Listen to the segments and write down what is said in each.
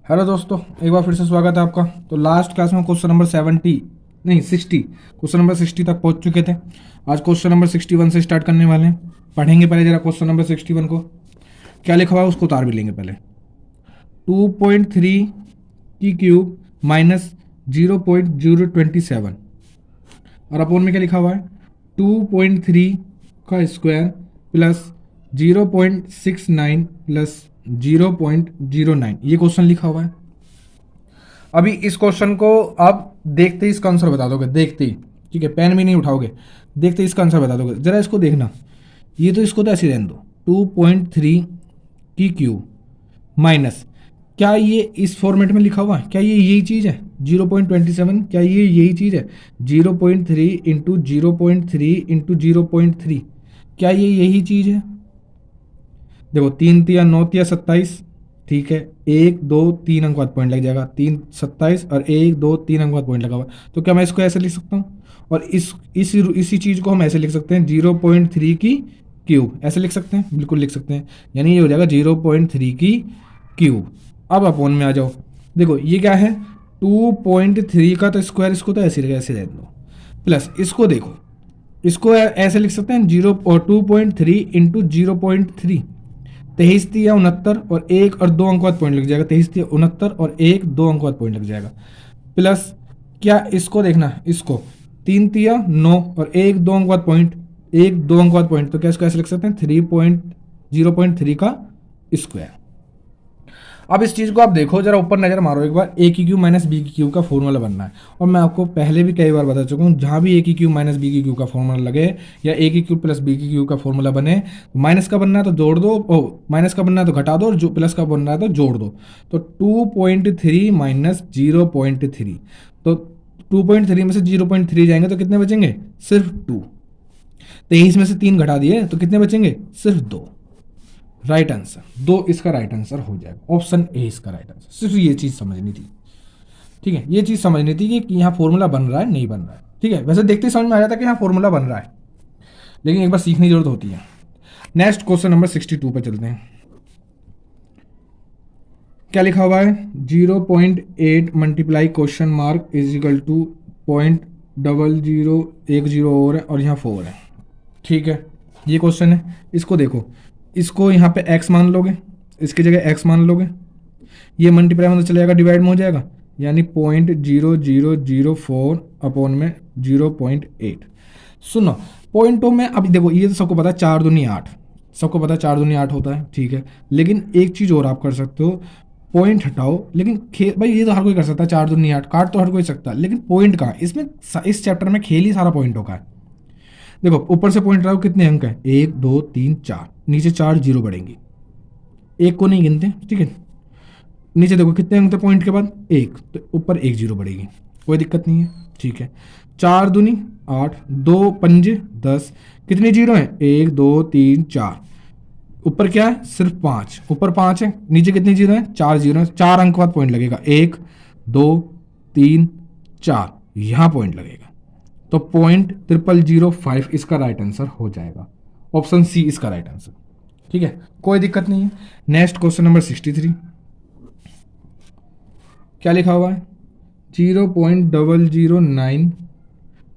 Hello दोस्तों, एक बार फिर से स्वागत है आपका। तो लास्ट क्लास में क्वेश्चन नंबर 60 क्वेश्चन नंबर 60 तक पहुंच चुके थे। आज क्वेश्चन नंबर 61 से स्टार्ट करने वाले हैं। पढ़ेंगे पहले जरा क्वेश्चन नंबर 61 को। क्या लिखा हुआ है उसको उतार भी लेंगे पहले। 2.3 की क्यूब माइनस 0.027 और अपोन में क्या लिखा हुआ है 2.3 का स्क्वायर प्लस 0.69 प्लस 0.09। ये क्वेश्चन लिखा हुआ है। अभी इस क्वेश्चन को आप देखते ही इसका आंसर बता दोगे, देखते ही। ठीक है, पेन भी नहीं उठाओगे, देखते ही इसका आंसर बता दोगे। जरा इसको देखना, ये तो इसको तो ऐसे रहने दो। 2.3 की क्यूब माइनस, क्या ये इस फॉर्मेट में लिखा हुआ है? क्या ये यही चीज़ है 0.27? क्या ये यही चीज़ है 0.3 इंटू 0.3 इंटू 0.3? क्या ये यही चीज़ है? देखो, 3 तिया 9 तिया 27। ठीक है, 1 2 3 अंक बाद पॉइंट लग जाएगा। 3 27 और 1 2 3 अंक बाद पॉइंट लगा हुआ। तो क्या मैं इसको ऐसे लिख सकता हूँ? और इसी चीज़ को हम ऐसे लिख सकते हैं 0.3 की क्यूब। ऐसे लिख सकते हैं, बिल्कुल लिख सकते हैं। यानी ये हो जाएगा 0.3 की क्यूब। अब अपोन में आ जाओ। देखो ये क्या है 2.3 का तो स्क्वायर, इसको तो ऐसे ऐसे रहने दो। प्लस इसको देखो, इसको ऐसे लिख सकते हैं 2.3 इंटू 0.3। 23 तिया 69 और 1 और 2 अंक बाद पॉइंट लग जाएगा। 23 तिया 69 और 1 2 अंक बाद पॉइंट लग जाएगा। प्लस क्या इसको देखना, इसको 3 तिया 9 और 1 2 अंक बाद पॉइंट, 1 2 अंक बाद पॉइंट। तो क्या इसको ऐसे लिख सकते हैं 0.3 का स्क्वायर। अब इस चीज़ को आप देखो, जरा ऊपर नज़र मारो एक बार। ए की क्यू माइनस बी की क्यू का फॉर्मूला बनना है। और मैं आपको पहले भी कई बार बता चुका हूँ, जहाँ भी ए की क्यू माइनस बी की क्यू का फॉर्मूला लगे या ए की क्यू प्लस बी की क्यू का फॉर्मूला बने, माइनस का बनना है तो जोड़ दो, माइनस का बनना है तो घटा दो, और जो प्लस का बनना है तो जोड़ दो। तो 2.3 माइनस 0.3, तो 2.3 में से 0.3 जाएंगे तो कितने बचेंगे? सिर्फ 2। 23 में से 3 घटा दिए तो कितने बचेंगे? सिर्फ 2। राइट आंसर 2 इसका राइट आंसर हो जाएगा। ऑप्शन ए इसका राइट आंसर। सिर्फ ये चीज़ समझनी थी। ठीक है, ये चीज़ समझनी थी कि यहाँ फॉर्मूला बन रहा है नहीं बन रहा है। ठीक है, वैसे देखते ही समझ में आ जाता है कि यहाँ फॉर्मूला बन रहा है, लेकिन एक बार सीखने की जरूरत होती है। नेक्स्ट क्वेश्चन नंबर 62 पे चलते हैं। क्या लिखा हुआ है 0.8 multiply question mark is equal to 0.00 एक जीरो और यहाँ 4 है। ठीक है, ये क्वेश्चन है। इसको देखो, इसको यहाँ पे x मान लोगे, इसकी जगह x मान लोगे। ये मल्टीप्लाई में तो चले जाएगा, डिवाइड में हो जाएगा। यानी 0.0004 अपॉन में 0.8। सुनो, पॉइंटों में अभी देखो, ये तो सबको पता है 4 दूनी 8, सबको पता है 4 दूनी 8 होता है। ठीक है, लेकिन एक चीज़ और आप कर सकते हो, पॉइंट हटाओ। लेकिन खेल भाई, ये तो हर कोई कर सकता है, 4 दूनी 8 काट तो हर कोई सकता है, लेकिन पॉइंट कहाँ? इसमें इस चैप्टर में खेल ही सारा पॉइंटों का है। देखो, ऊपर से पॉइंट रहा कितने अंक है 1 2 3 4, नीचे 4 जीरो बढ़ेंगे, एक को नहीं गिनते। ठीक है, नीचे देखो कितने अंक थे पॉइंट के बाद 1, तो ऊपर 1 जीरो बढ़ेगी, कोई दिक्कत नहीं है। ठीक है, 4 दूनी 8, 2 पंजे 10, कितने जीरो हैं 1 2 3 4, ऊपर क्या है सिर्फ 5, ऊपर 5 है, नीचे कितने जीरो हैं 4 जीरो हैं। 4 अंक बाद पॉइंट लगेगा 1 2 3 4, यहाँ पॉइंट लगेगा। तो 0.0005 इसका राइट आंसर हो जाएगा। ऑप्शन सी इसका राइट आंसर। ठीक है, कोई दिक्कत नहीं है। Next question number 63। क्या लिखा हुआ है 0.009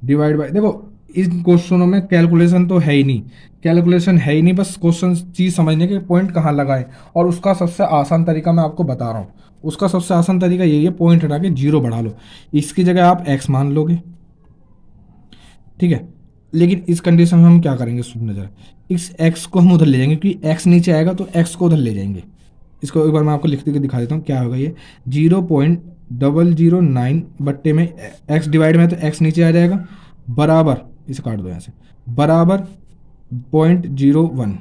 डिवाइड बाय। देखो, इस क्वेश्चनों में कैलकुलेशन तो है ही नहीं, कैलकुलेशन है ही नहीं, बस क्वेश्चन चीज़ समझने के पॉइंट कहाँ लगाए। और उसका सबसे आसान तरीका मैं आपको बता रहा हूँ। उसका सबसे आसान तरीका यही है, पॉइंट हटा के जीरो बढ़ा लो। इसकी जगह आप एक्स मान लोगे। ठीक है, लेकिन इस कंडीशन में हम क्या करेंगे, सुन नजर, इस एक्स को हम उधर ले जाएंगे, क्योंकि एक्स नीचे आएगा तो एक्स को उधर ले जाएंगे। इसको एक बार मैं आपको लिख के दिखा देता हूँ क्या होगा। ये 0.009 बट्टे में एक्स डिवाइड में, तो एक्स नीचे आ जाएगा, बराबर, इसे काट दो यहाँ से, बराबर 0.01।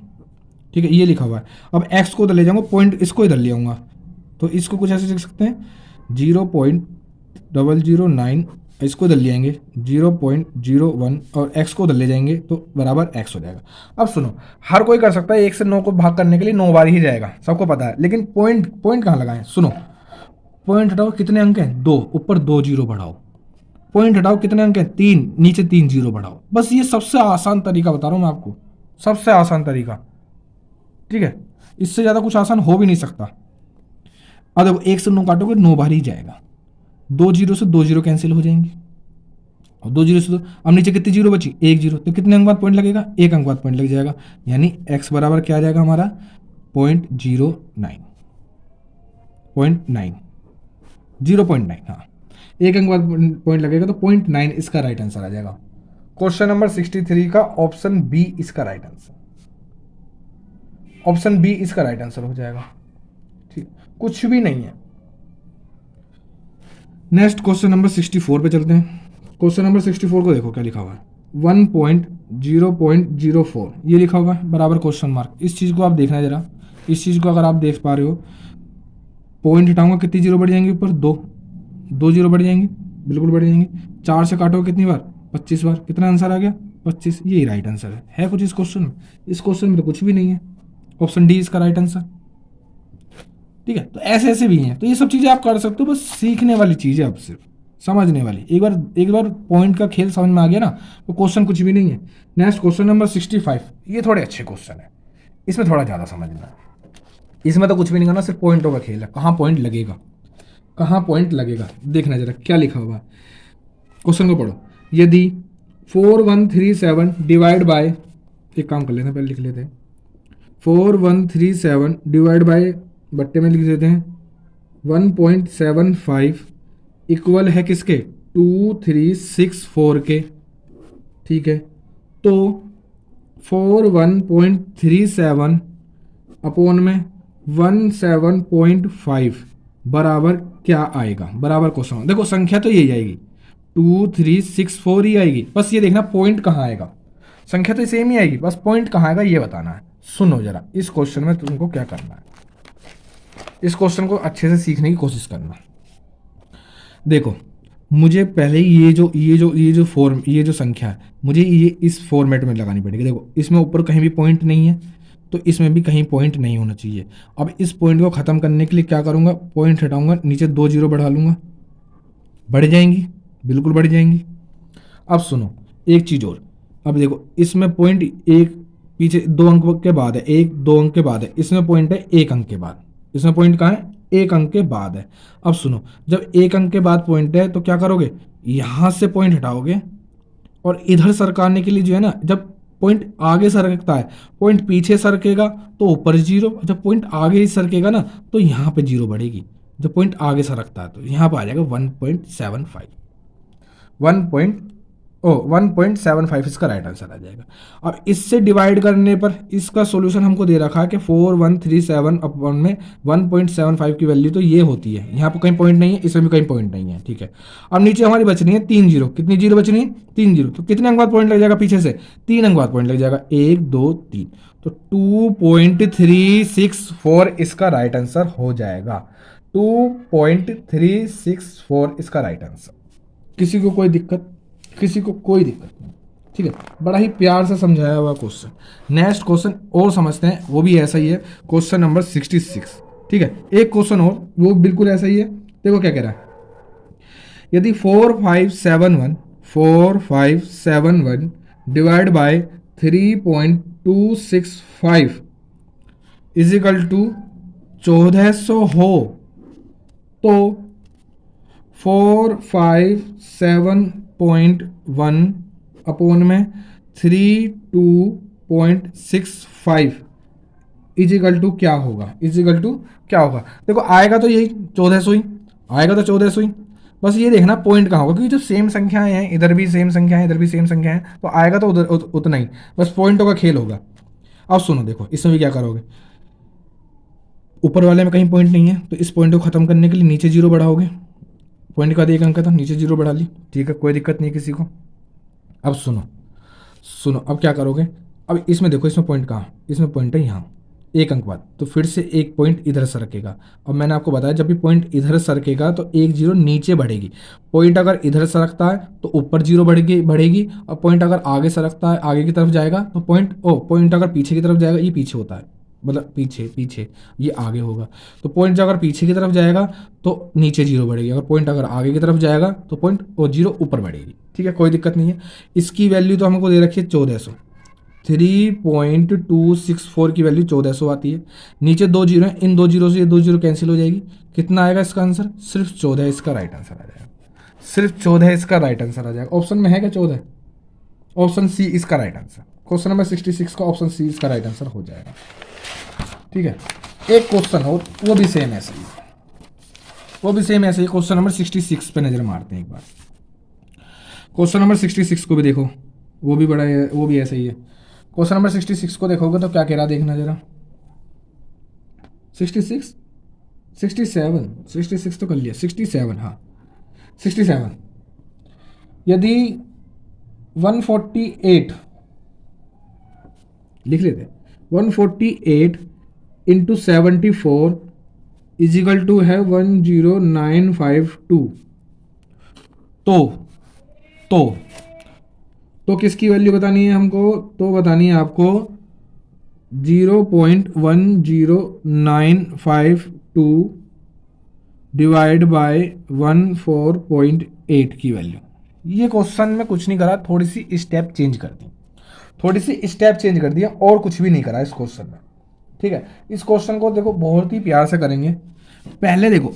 ठीक है, ये लिखा हुआ है। अब एक्स को उधर ले जाऊंगा, पॉइंट इसको इधर ले आऊँगा, तो इसको कुछ ऐसे लिख सकते हैं 0.009, इसको उधर ले आएंगे 0.01 और x को उधर ले जाएंगे तो बराबर x हो जाएगा। अब सुनो, हर कोई कर सकता है, 1 से 9 को भाग करने के लिए 9 बार ही जाएगा, सबको पता है। लेकिन पॉइंट कहाँ लगाएं? सुनो, पॉइंट हटाओ, कितने अंक हैं 2, ऊपर 2 जीरो बढ़ाओ। पॉइंट हटाओ, कितने अंक हैं 3, नीचे 3 जीरो बढ़ाओ। बस ये सबसे आसान तरीका बता रहा हूँ मैं आपको, सबसे आसान तरीका। ठीक है, इससे ज़्यादा कुछ आसान हो भी नहीं सकता। अब देखो 1 से 9 काटोगे 9 बार ही जाएगा, 2 जीरो से 2 जीरो कैंसिल हो जाएंगे और 2 जीरो से 2, अब नीचे कितनी जीरो बची, 1 जीरो, तो कितने अंक बाद पॉइंट लगेगा, 1 अंक बाद पॉइंट लग जाएगा, यानी x बराबर क्या आ जाएगा हमारा 0.09, 0.9, 0.9, हाँ 1 अंक बाद पॉइंट लगेगा तो 0.9 इसका राइट आंसर आ जाएगा। क्वेश्चन नंबर 63 का ऑप्शन बी इसका राइट आंसर, ऑप्शन बी इसका राइट आंसर हो जाएगा। ठीक, कुछ भी नहीं है। नेक्स्ट क्वेश्चन नंबर 64 पे चलते हैं। क्वेश्चन नंबर 64 को देखो क्या लिखा हुआ है, 1.0.04 ये लिखा हुआ है बराबर क्वेश्चन मार्क। इस चीज़ को आप देखना जरा, इस चीज़ को अगर आप देख पा रहे हो, पॉइंट हटाऊंगा कितनी जीरो बढ़ जाएंगी ऊपर, 2 जीरो बढ़ जाएंगी, बिल्कुल बढ़ जाएंगी। 4 से काटोगे कितनी बार, 25 बार, कितना आंसर आ गया 25, यही राइट आंसर है कुछ इस क्वेश्चन में? इस क्वेश्चन में तो कुछ भी नहीं है, ऑप्शन डी इसका राइट आंसर। ठीक है, तो ऐसे ऐसे भी हैं, तो ये सब चीज़ें आप कर सकते हो, बस सीखने वाली चीज़ है, आप सिर्फ समझने वाली। एक बार पॉइंट का खेल समझ में आ गया ना तो क्वेश्चन कुछ भी नहीं है। नेक्स्ट क्वेश्चन नंबर 65, ये थोड़े अच्छे क्वेश्चन है, इसमें थोड़ा ज़्यादा समझना है। इसमें तो कुछ भी नहीं करना, सिर्फ पॉइंटों का खेल है, कहाँ पॉइंट लगेगा, कहाँ पॉइंट लगेगा, देखना जरा क्या लिखा हुआ है। क्वेश्चन को पढ़ो, यदि 4137 डिवाइड बाय, एक काम कर लेते हैं पहले लिख लेते हैं, 4137 डिवाइड बाय बट्टे में लिख देते हैं 1.75 इक्वल है किसके, 2364 के। ठीक है, तो 41.37 अपॉन में 17.5 बराबर क्या आएगा, बराबर क्वेश्चन। देखो संख्या तो यही आएगी, 2364 ही आएगी, बस ये देखना पॉइंट कहाँ आएगा। संख्या तो सेम ही आएगी, बस पॉइंट कहाँ आएगा ये बताना है। सुनो जरा, इस क्वेश्चन में तुमको क्या करना है, इस क्वेश्चन को अच्छे से सीखने की कोशिश करना। देखो मुझे पहले ये जो संख्या है, मुझे ये इस फॉर्मेट में लगानी पड़ेगी। देखो इसमें ऊपर कहीं भी पॉइंट नहीं है, तो इसमें भी कहीं पॉइंट नहीं होना चाहिए। अब इस पॉइंट को ख़त्म करने के लिए क्या करूँगा, पॉइंट हटाऊंगा, नीचे 2 जीरो बढ़ा लूँगा, बढ़ जाएंगी, बिल्कुल बढ़ जाएंगी। अब सुनो एक चीज़ और, अब देखो इसमें पॉइंट एक पीछे 2 अंक के बाद है, 1-2 अंक के बाद है, इसमें पॉइंट है 1 अंक के बाद, इसमें पॉइंट कहाँ है, 1 अंक के बाद है। अब सुनो, जब 1 अंक के बाद पॉइंट है तो क्या करोगे, यहाँ से पॉइंट हटाओगे और इधर सरकाने के लिए जो है ना, जब पॉइंट आगे सरकता है, पॉइंट पीछे सरकेगा तो ऊपर जीरो, जब पॉइंट आगे ही सरकेगा ना तो यहाँ पे जीरो बढ़ेगी। जब पॉइंट आगे सरकता है तो यहाँ पर आ जाएगा 1.75, 1.75 इसका राइट आंसर आ जाएगा। अब इससे डिवाइड करने पर इसका सॉल्यूशन हमको दे रखा है कि 4137 अपॉन में 1.75 की वैल्यू तो ये होती है, यहाँ पर कहीं पॉइंट नहीं है, इसमें भी कहीं पॉइंट नहीं है। ठीक है, अब नीचे हमारी बचनी है 3 जीरो, कितनी जीरो बचनी है, 3 जीरो, तो कितने अंक बाद पॉइंट लग जाएगा पीछे से, 3 अंक बाद पॉइंट लग जाएगा, 1 2 3, तो 2.364 इसका राइट आंसर हो जाएगा, 2.364 इसका राइट आंसर। किसी को कोई दिक्कत, किसी को कोई दिक्कत नहीं। ठीक है, बड़ा ही प्यार से समझाया हुआ क्वेश्चन। नेक्स्ट क्वेश्चन और समझते हैं, वो भी ऐसा ही है, क्वेश्चन नंबर 66। ठीक है, एक क्वेश्चन और, वो बिल्कुल ऐसा ही है। देखो क्या कह रहा है, यदि 4571 डिवाइड बाय 3.265 इजिकल टू 1400 हो, तो 457.1 अपॉन में 32.65 इजिकल टू क्या होगा, इजिकल टू क्या होगा। देखो आएगा तो यही 1400 ही आएगा, तो 1400 ही, बस ये देखना पॉइंट कहाँ होगा, क्योंकि जो सेम संख्याएं हैं, इधर भी सेम संख्याएं, इधर भी सेम संख्या है, तो आएगा तो उधर उतना ही, बस पॉइंटों का खेल होगा। अब सुनो, देखो इसमें भी क्या करोगे, ऊपर वाले में कहीं पॉइंट नहीं है, तो इस पॉइंट को खत्म करने के लिए नीचे जीरो बढ़ाओगे, पॉइंट का 1 अंक था, नीचे जीरो बढ़ा ली। ठीक है, कोई दिक्कत नहीं किसी को। अब सुनो, अब क्या करोगे, अब इसमें देखो, इसमें पॉइंट कहाँ, इसमें पॉइंट है यहाँ 1 अंक बाद, तो फिर से एक पॉइंट इधर सरकेगा। अब मैंने आपको बताया जब भी पॉइंट इधर सरकेगा तो 1 जीरो नीचे बढ़ेगी। पॉइंट अगर इधर सरकता है तो ऊपर जीरो बढ़ेगी, और पॉइंट अगर आगे सरकता है, आगे की तरफ जाएगा तो पॉइंट अगर पीछे की तरफ जाएगा, ये पीछे होता है, मतलब पीछे ये आगे होगा, तो पॉइंट अगर पीछे की तरफ जाएगा तो नीचे जीरो बढ़ेगी, अगर पॉइंट अगर आगे की तरफ जाएगा तो पॉइंट और जीरो ऊपर बढ़ेगी। ठीक है, कोई दिक्कत नहीं है। इसकी वैल्यू तो हमको दे रखी है 1400, 3.264 की वैल्यू 1400 आती है। नीचे 2 जीरो है, इन 2 जीरो से ये 2 जीरो कैंसिल हो जाएगी। कितना आएगा इसका आंसर? सिर्फ 14 इसका राइट आंसर आ जाएगा। सिर्फ 14 इसका राइट आंसर आ जाएगा। ऑप्शन में है क्या 14? ऑप्शन सी इसका राइट आंसर। क्वेश्चन नंबर 66 का ऑप्शन सी इसका राइट आंसर हो जाएगा। ठीक है, एक क्वेश्चन हो वो भी सेम ऐसे ही, वो भी सेम ऐसे ही। क्वेश्चन नंबर 66 पे नजर मारते हैं एक बार। क्वेश्चन नंबर 66 को भी देखो, वो भी बड़ा है, वो भी ऐसे ही है। क्वेश्चन नंबर 66 को देखोगे तो क्या कह रहा देखना जरा। 66 67 66 तो कर लिया, 67 हाँ 67। यदि 148 लिख लेते, 148 इंटू 74 इजिकल टू है 10952। तो किसकी वैल्यू बतानी है हमको? तो बतानी है आपको 0.10952 डिवाइड बाय 14.8 की वैल्यू। ये क्वेश्चन में कुछ नहीं करा, थोड़ी सी स्टेप चेंज कर दी, थोड़ी सी स्टेप चेंज कर दिया, और कुछ भी नहीं करा इस क्वेश्चन में। ठीक है, इस क्वेश्चन को देखो बहुत ही प्यार से करेंगे। पहले देखो,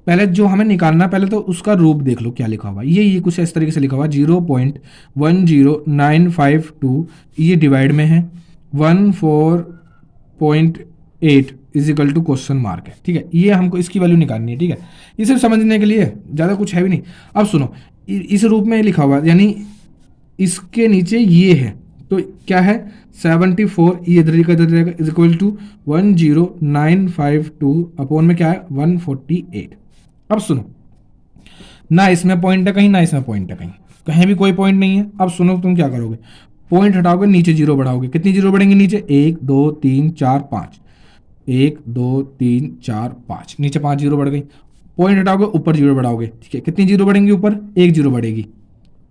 पहले जो हमें निकालना, पहले तो उसका रूप देख लो क्या लिखा हुआ है। ये कुछ इस तरीके से लिखा हुआ है 0.10952, ये डिवाइड में है 14.8 इजिकल टू क्वेश्चन मार्क है। ठीक है, ये हमको इसकी वैल्यू निकालनी है। ठीक है, ये सिर्फ समझने के लिए, ज़्यादा कुछ है भी नहीं। अब सुनो, इस रूप में लिखा हुआ है, यानी इसके नीचे ये है, तो क्या है 74, ये इधर का इधर रहेगा, इज इक्वल टू 10952 अपॉन में क्या है 148। अब सुनो, ना इसमें पॉइंट है कहीं, ना इसमें पॉइंट है कहीं, कहीं भी कोई पॉइंट नहीं है। अब सुनो, तुम क्या करोगे, पॉइंट हटाओगे, नीचे जीरो बढ़ाओगे। कितनी जीरो बढ़ेंगे नीचे? 1 2 3 4 5, 1 2 3 4 5, नीचे 5 जीरो बढ़ गई। पॉइंट हटाओगे, ऊपर जीरो बढ़ाओगे। ठीक है, कितनी जीरो बढ़ेंगी ऊपर? 1 जीरो बढ़ेगी,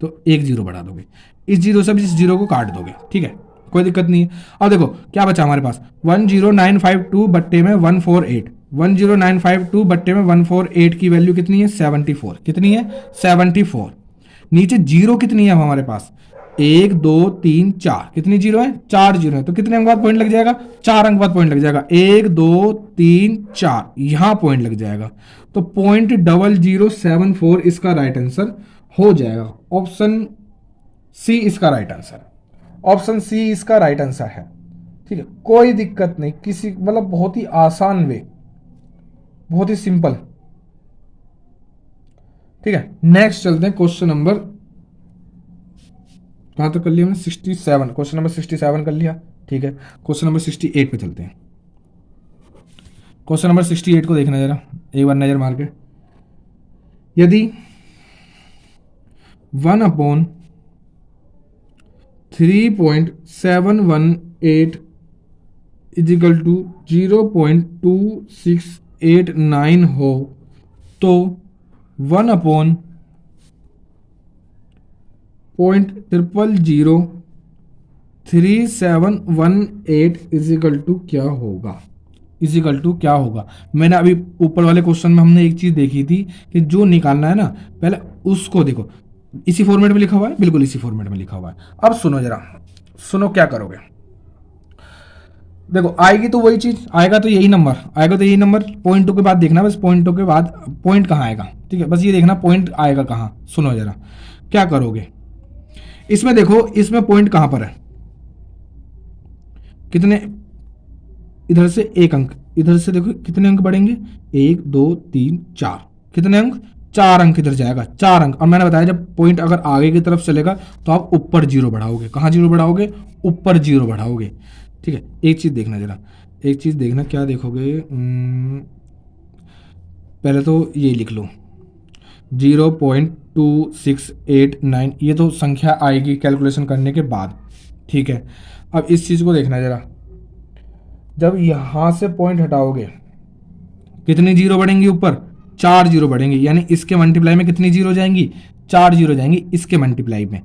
तो 1 जीरो बढ़ा दोगे। इस जीरो से भी इस जीरो को काट दोगे। ठीक है, कोई दिक्कत नहीं है। अब देखो क्या बचा हमारे पास, 10952 बट्टे में 148, 10952 बट्टे में 148 की वैल्यू कितनी है? 74। कितनी है? 74। नीचे जीरो कितनी है हमारे पास? 1 2 3 4, कितनी जीरो है? 4 जीरो है। तो कितने अंक बाद पॉइंट लग जाएगा? 4 अंक बाद पॉइंट लग जाएगा। 1 2 3 4, यहां पॉइंट लग जाएगा। तो 0.0074 इसका राइट आंसर हो जाएगा। ऑप्शन सी इसका राइट आंसर, ऑप्शन सी इसका राइट आंसर है। ठीक है, कोई दिक्कत नहीं, किसी मतलब बहुत ही आसान वे, बहुत ही सिंपल। ठीक है, नेक्स्ट चलते हैं क्वेश्चन नंबर, कहां तक कर लिया हमने? 67। क्वेश्चन नंबर 67 कर लिया। ठीक है, क्वेश्चन नंबर 68 पे चलते हैं। क्वेश्चन नंबर 68 को देखना जरा एक बार नजर मार के। यदि 1/3.718 इजिकल टू 0.2689 हो, तो 1/0003718 इजिकल टू क्या होगा? इजिकल टू क्या होगा? मैंने अभी ऊपर वाले क्वेश्चन में हमने एक चीज देखी थी कि जो निकालना है ना, पहले उसको देखो। इसी फॉर्मेट में लिखा हुआ है, बिल्कुल इसी फॉर्मेट में लिखा हुआ है। अब सुनो जरा, सुनो क्या करोगे। देखो आएगी तो वही चीज, आएगा तो यही नंबर, आएगा तो यही नंबर। पॉइंट टू के बाद देखना, बस पॉइंट टू के बाद पॉइंट कहाँ आएगा। ठीक है, बस ये देखना पॉइंट आएगा कहाँ। सुनो जरा क्या करोगे इसमें, देखो इसमें पॉइंट कहां पर है, कितने, इधर से 1 अंक, इधर से देखो कितने अंक बढ़ेंगे, 1 2 3 4, कितने अंक? 4 अंक इधर जाएगा, 4 अंक। और मैंने बताया जब पॉइंट अगर आगे की तरफ चलेगा तो आप ऊपर जीरो बढ़ाओगे। कहाँ जीरो बढ़ाओगे? ऊपर जीरो बढ़ाओगे। ठीक है, एक चीज देखना जरा, एक चीज देखना, क्या देखोगे, पहले तो ये लिख लो 0.2689, ये तो संख्या आएगी कैलकुलेशन करने के बाद। ठीक है, अब इस चीज को देखना जरा, जब यहां से पॉइंट हटाओगे कितनी जीरो बढ़ेंगी ऊपर? 4 जीरो बढ़ेंगे, यानी इसके मल्टीप्लाई में कितनी जीरो जाएंगी? 4 जीरो जाएंगी इसके मल्टीप्लाई में,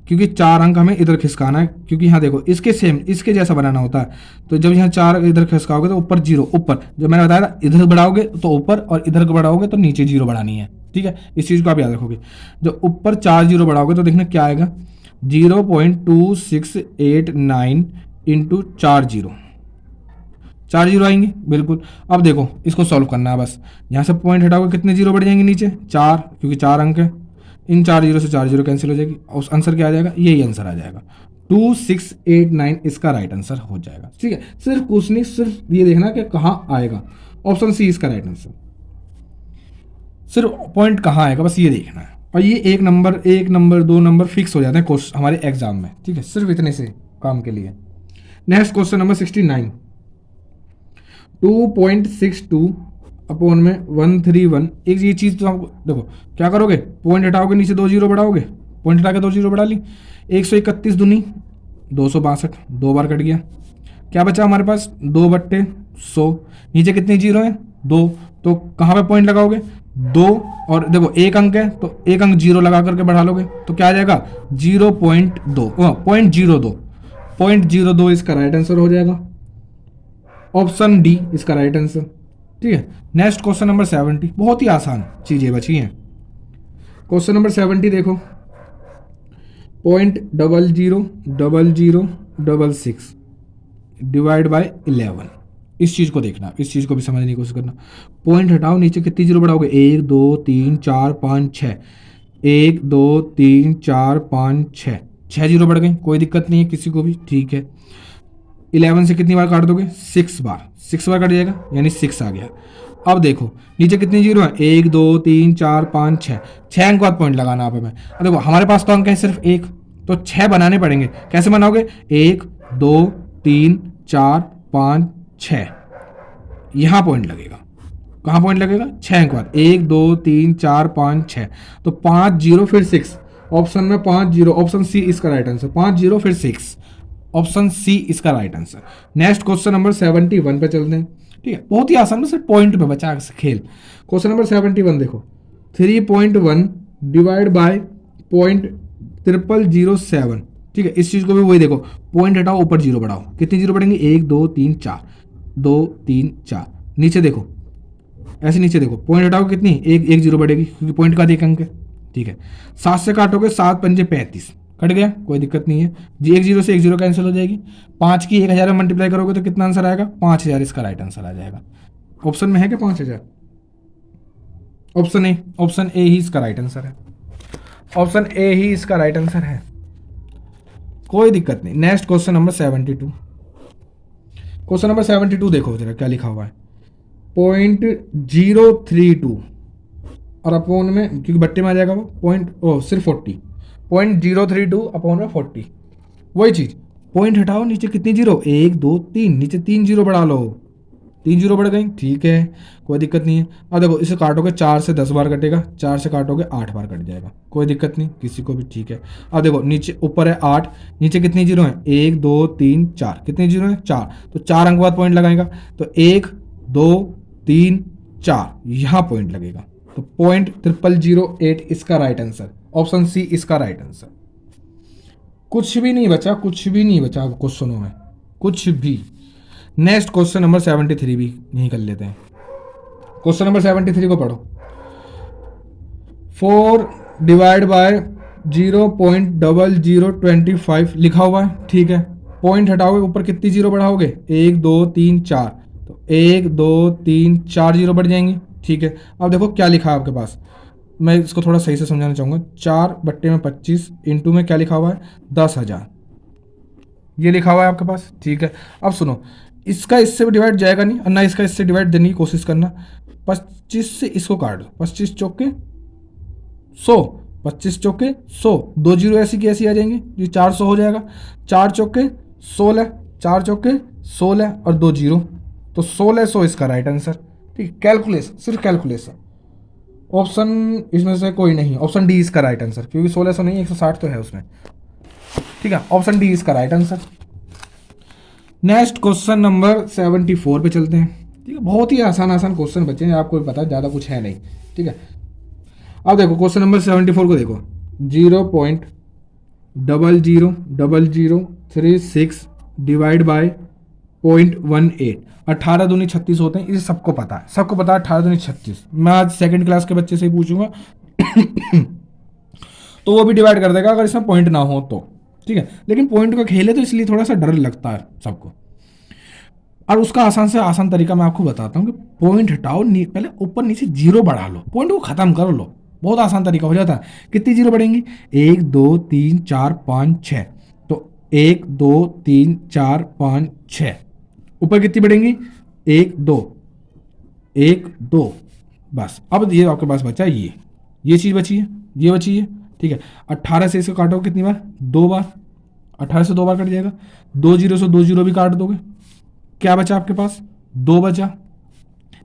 क्योंकि 4 अंक हमें इधर खिसकाना है। क्योंकि यहाँ देखो इसके सेम, इसके जैसा बनाना होता है। तो जब यहाँ 4 इधर खिसकाओगे तो ऊपर जीरो, ऊपर जब मैंने बताया था इधर बढ़ाओगे तो ऊपर, और इधर बढ़ाओगे तो नीचे जीरो बढ़ानी है। ठीक है, इस चीज़ को आप याद रखोगे। जब ऊपर 4 जीरो बढ़ाओगे तो देखना क्या आएगा, 0.2689 इंटू 4 जीरो, 4 जीरो आएंगे बिल्कुल। अब देखो इसको सॉल्व करना है बस, यहाँ से पॉइंट हटाओगे कितने जीरो बढ़ जाएंगे नीचे, 4, क्योंकि 4 अंक है। इन 4 जीरो से 4 जीरो कैंसिल हो जाएगी, उस आंसर क्या आ जाएगा, यही आंसर आ जाएगा 2689 इसका राइट आंसर हो जाएगा। ठीक है, सिर्फ कुछ नहीं, सिर्फ ये देखना कि कहाँ आएगा, ऑप्शन सी इसका राइट आंसर, सिर्फ पॉइंट कहाँ आएगा बस ये देखना है। और ये 1 नंबर 1 नंबर 2 नंबर फिक्स हो जाते हैं क्वेश्चन हमारे एग्जाम में। ठीक है, सिर्फ इतने से काम के लिए। नेक्स्ट क्वेश्चन नंबर 69, 2.62 अपॉन में 131। एक ये चीज़ तो आपको देखो क्या करोगे, पॉइंट हटाओगे नीचे 2 जीरो बढ़ाओगे, पॉइंट हटा के 2 जीरो बढ़ा ली, 131 दूनी 262, 2 बार कट गया, क्या बचा हमारे पास 2/100, नीचे कितने जीरो हैं 2, तो कहाँ पे पॉइंट लगाओगे 2, और देखो 1 अंक है तो 1 अंक जीरो लगा करके बढ़ा लोगे तो क्या आ जाएगा 0.2, 0.02 इसका राइट आंसर हो जाएगा, ऑप्शन डी इसका राइट आंसर। ठीक है, नेक्स्ट क्वेश्चन नंबर 70, बहुत ही आसान चीजें बची हैं। क्वेश्चन नंबर 70 देखो, 0.000066 डिवाइड बाय 11, इस चीज को देखना, इस चीज को भी समझने की कोशिश करना। पॉइंट हटाओ, नीचे कितनी जीरो बढ़ाओगे, 1 2 3 4 5 6, 1 2 3 4 5 6, 6 जीरो बढ़ गई, कोई दिक्कत नहीं है किसी को भी। ठीक है, 11 से कितनी बार काट दोगे, 6 बार, 6 बार कट जाएगा यानी 6 आ गया। अब देखो नीचे कितनी जीरो है, 1 2 3 4 5 6, 6 अंक बाद पॉइंट लगाना आप हमें। अब देखो हमारे पास तो अंक है सिर्फ 1, तो 6 बनाने पड़ेंगे, कैसे बनाओगे, 1 2 3 4 5 6, यहाँ पॉइंट लगेगा, कहाँ पॉइंट लगेगा, 6 अंक बाद, 1 2 3 4 5 6, तो 5 जीरो फिर 6, ऑप्शन में 5 जीरो, ऑप्शन सी इसका राइट आंसर, 5 जीरो फिर 6, ऑप्शन सी इसका right answer. Next question number 71 पे चलते हैं। ठीक है, बहुत ही आसान, सिर्फ पॉइंट पे बचा खेल। क्वेश्चन नंबर 71 देखो, 3.1 डिवाइड बाय 0.0007। ठीक है, इस चीज को भी वही देखो, पॉइंट हटाओ ऊपर जीरो बढ़ाओ, कितनी जीरो बढ़ेंगे, 1 2 3 4, 2 3 4, नीचे देखो, ऐसे नीचे देखो, पॉइंट हटाओ कितनी, एक जीरो बढ़ेगी क्योंकि पॉइंट का 1 अंक है। ठीक है, 7 से काटोगे, 7 पंजे 35, कट गया, कोई दिक्कत नहीं है जी, 1 जीरो से 1 जीरो कैंसिल हो जाएगी। 5 की 1000 में मल्टीप्लाई करोगे तो कितना आंसर आएगा, 5000 इसका राइट आंसर आ जाएगा। ऑप्शन में है क्या 5000, ऑप्शन ए ही इसका राइट आंसर है, ऑप्शन ए ही इसका राइट आंसर है, कोई दिक्कत नहीं। Next question number 72, question number 72 देखो जरा क्या लिखा हुआ है, 0.032 और अपोन में, क्योंकि बट्टे में आ जाएगा वो सिर्फ 40, 0.032 अपॉन में 40, वही चीज, पॉइंट हटाओ, नीचे कितनी जीरो, 1 2 3, नीचे 3 जीरो बढ़ा लो, 3 जीरो बढ़ गई, ठीक है कोई दिक्कत नहीं है। अब देखो इसे काटोगे 4 से 10 बार कटेगा, 4 से काटोगे 8 बार कट जाएगा, कोई दिक्कत नहीं किसी को भी। ठीक है, अब देखो नीचे ऊपर है 8, नीचे कितनी जीरो है, 1 2 3 4, कितनी जीरो है 4, तो 4 अंक बाद पॉइंट लगाएगा, तो 1 2 3 4 यहाँ पॉइंट लगेगा, तो 0.0008 इसका राइट आंसर, ऑप्शन सी इसका राइट आंसर। कुछ भी नहीं बचा, कुछ भी नहीं बचा क्वेश्चनों में, कुछ भी। नेक्स्ट क्वेश्चन नंबर 73 भी यही कर लेते हैं। क्वेश्चन नंबर 73 को पढ़ो, 4 डिवाइड बाय 0.0025 लिखा हुआ है। ठीक है, पॉइंट हटाओगे, ऊपर कितनी जीरो बढ़ाओगे, 1 2 3 4, तो 1 2 3 4 जीरो बढ़ जाएंगी। ठीक है, अब देखो क्या लिखा है आपके पास, मैं इसको थोड़ा सही से समझाना चाहूँगा। 4 बट्टे में 25 इंटू में क्या लिखा हुआ है, 10,000, ये लिखा हुआ है आपके पास। ठीक है, अब सुनो, इसका इससे भी डिवाइड जाएगा नहीं और ना इसका इससे डिवाइड देने की कोशिश करना। 25 से इसको काट दो, 25 चौके 100, 25 चौके 100, 2 जीरो ऐसी की ऐसी आ जाएंगे, ये 400 हो जाएगा। 4 चौके 16, 4 चौके 16 और 2 जीरो, तो 1600 इसका राइट आंसर। ठीक, कैलकुलेशन, सिर्फ कैलकुलेशन, ऑप्शन इसमें से कोई नहीं, ऑप्शन डी इसका राइट आंसर, क्योंकि 1600 नहीं 160 तो है उसमें। ठीक है, ऑप्शन डी इसका right answer. Next question number 74 पे चलते हैं। ठीक है, बहुत ही आसान क्वेश्चन बचे हैं, आपको भी पता है ज़्यादा कुछ है नहीं। ठीक है, अब देखो क्वेश्चन नंबर 74 को देखो, 0.000036 डिवाइड बाय 0.18, 18 दूनी 36 होते हैं, इसे सबको पता है, 18 दूनी 36। मैं आज सेकंड क्लास के बच्चे से ही पूछूंगा तो वो भी डिवाइड कर देगा अगर इसमें पॉइंट ना हो तो, ठीक है। लेकिन पॉइंट का खेल है तो इसलिए थोड़ा सा डर लगता है सबको। और उसका आसान से आसान तरीका मैं आपको बताता हूँ कि पॉइंट हटाओ, पहले ऊपर नीचे जीरो बढ़ा लो, पॉइंट को खत्म कर लो, बहुत आसान तरीका हो जाता है। कितनी जीरो बढ़ेंगी? 1 2 3 4 5 6, तो 1 2 3 4 5 6। ऊपर कितनी बढ़ेंगी? 1 2 1 2, बस। अब ये आपके पास बचा ये चीज़ बची है, ये बची है, ठीक है। 18 से इसको काटो कितनी बार? 2 बार। 18 से 2 बार कट जाएगा। 2 जीरो से 2 जीरो भी काट दोगे, क्या बचा आपके पास? 2 बचा।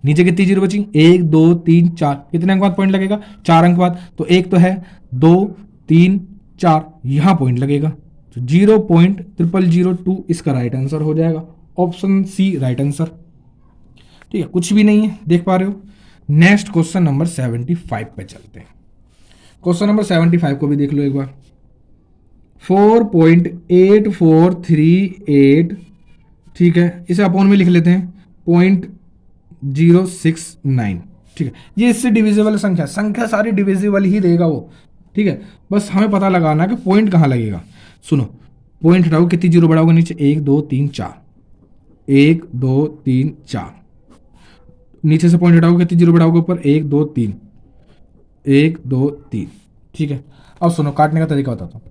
नीचे कितनी जीरो बची? 1 2 3 4। कितने अंक बाद पॉइंट लगेगा? 4 अंक बाद। तो एक तो है, 2 3 4, यहां पॉइंट लगेगा। तो 0.0002 इसका राइट आंसर हो जाएगा। ऑप्शन सी राइट आंसर, ठीक है। कुछ भी नहीं है, देख पा रहे हो। नेक्स्ट क्वेश्चन नंबर 75 पे चलते हैं। क्वेश्चन नंबर 75 को भी देख लो एक बार। 4.8438, ठीक है, इसे अपॉन में लिख लेते हैं 0.069, ठीक है। ये इससे डिविजिबल संख्या सारी डिविजिबल ही देगा वो, ठीक है। बस हमें पता लगाना है कि पॉइंट कहाँ लगेगा। सुनो, पॉइंट हटाओ, कितनी जीरो बढ़ाओगे नीचे? 1 2 3 4, 1 2 3 4। नीचे से पॉइंट हटाओगे, कितनी जीरो बढ़ाओगे ऊपर? 1 2 3, 1 2 3, ठीक है। अब सुनो, काटने का तरीका बताता हूँ।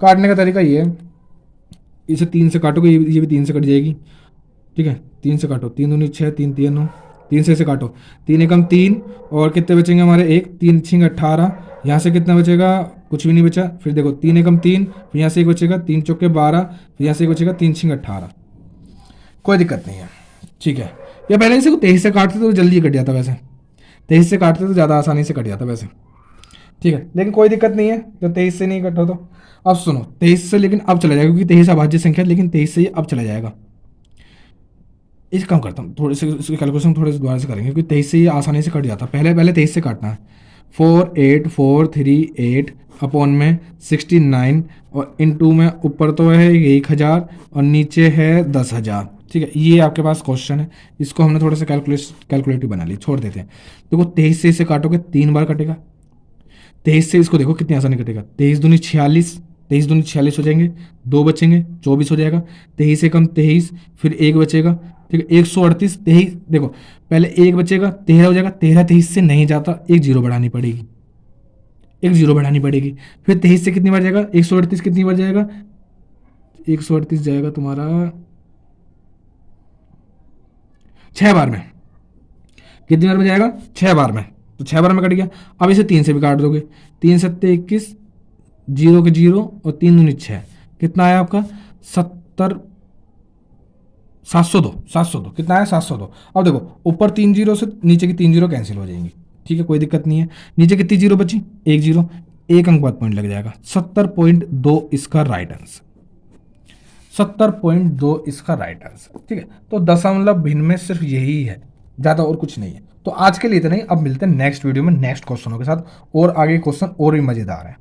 काटने का तरीका ये है, इसे 3 से काटोगे, ये भी 3 से कट जाएगी, ठीक है। 3 से काटो, 3 दूनी 6, 3 3 9, 3 से इसे काटो, 3 एकम 3, और कितने बचेंगे हमारे? 1 3 6 18। यहाँ से कितना बचेगा? कुछ भी नहीं बचा। फिर देखो 3 एकम 3, फिर यहाँ से एक बचेगा, 3 चौके 12, फिर यहाँ से एक बचेगा, 3 6 18। कोई दिक्कत नहीं है, ठीक है। या पहले इसे 23 से काटते तो जल्दी कट जाता, वैसे 23 से काटते तो ज़्यादा आसानी से कट जाता वैसे, ठीक है। लेकिन कोई दिक्कत नहीं है जब 23 से नहीं कट रहा तो। अब सुनो, 23 से लेकिन अब चला जाएगा, क्योंकि 23 अभाज्य संख्या है, लेकिन 23 से ये अब चला जाएगा। इसे कम करता हूँ थोड़े से, इसकी कैलकुलेशन थोड़े से दोबारा से करेंगे, क्योंकि 23 से ये आसानी से कट जाता है। पहले 23 से काटना है। 48438 अपॉन में 69, और इनटू में ऊपर तो है 1000 और नीचे है 10,000, ठीक है। ये आपके पास क्वेश्चन है, इसको हमने थोड़ा सा कैलकुलेटिव बना ली, छोड़ देते हैं। देखो 23 से इसे काटोगे 3 बार कटेगा। 23 से इसको देखो कितनी आसानी कटेगा। 23 दूनी 46, 23 दूनी 46 हो जाएंगे, 2 बचेंगे, 24 हो जाएगा। 23 से कम 23, फिर 1 बचेगा, ठीक है। 138, 23, देखो पहले 1 बचेगा, 13 हो जाएगा। 13 23 से नहीं जाता, एक जीरो बढ़ानी पड़ेगी, एक जीरो बढ़ानी पड़ेगी। फिर 23 से कितनी बार जाएगा? 138 कितनी बार जाएगा? 138 जाएगा तुम्हारा 6 बार में। कितनी बार में जाएगा? 6 बार में। तो 6 बार में कट गया। अब इसे 3 से भी काट दोगे, 3 सत्ते 21, जीरो के जीरो, और 3 दूनी 6, कितना आया आपका? 702। कितना आया? 702। अब देखो ऊपर 3 जीरो से नीचे की 3 जीरो कैंसिल हो जाएंगी, ठीक है, कोई दिक्कत नहीं है। नीचे कितनी जीरो बची? 1 जीरो, 1 अंक बाद पॉइंट लग जाएगा। 70.2 इसका राइट आंसर, 70.2 इसका राइट आंसर, ठीक है। तो दशमलव भिन्न में सिर्फ यही है, ज़्यादा और कुछ नहीं है। तो आज के लिए इतना ही। अब मिलते हैं नेक्स्ट वीडियो में नेक्स्ट क्वेश्चनों के साथ, और आगे क्वेश्चन और भी मज़ेदार है।